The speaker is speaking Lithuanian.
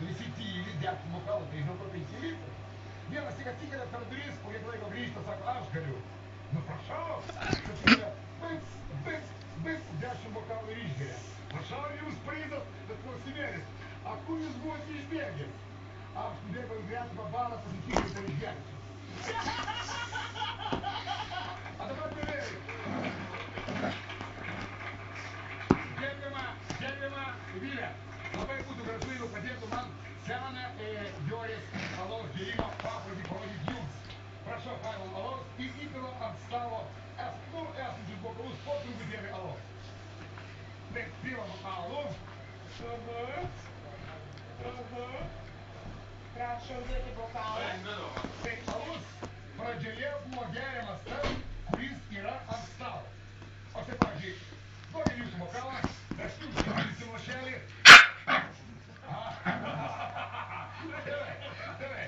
visi tyli, 10 bokalų, tai žinau, kur 5 litrų. Vienas tik atsikelia per duris, po kiek laiko grįžta, sako, aš galiu. Nu, prašau, sakykime, bits, 10 bokalų ir išgeria. Prašau, jums prizas, bet klausimėlis, a kur jūs buvote išbėgęs? Aš nubėgau į gretimą barą, pasitikėjau, tai išgerčiau. A dabar beveik. Gerbiama Vilė, labai būtų gražu, jeigu padėtų man seną Jorės alaus gėrimo paprotį parodyti jums. Prašau, paimam alaus ir įpilam ant stalo esančius bokalus po truputėlį alaus. Taip, pilam alų. Prašau duoti bokalą. Tai alus pradžioje buvo geriamas tas, kuris yra ant stalo. O štai, pavyzdžiui, duokit jūsų bokalą, aš jums įpilsim lašelį. Gerai.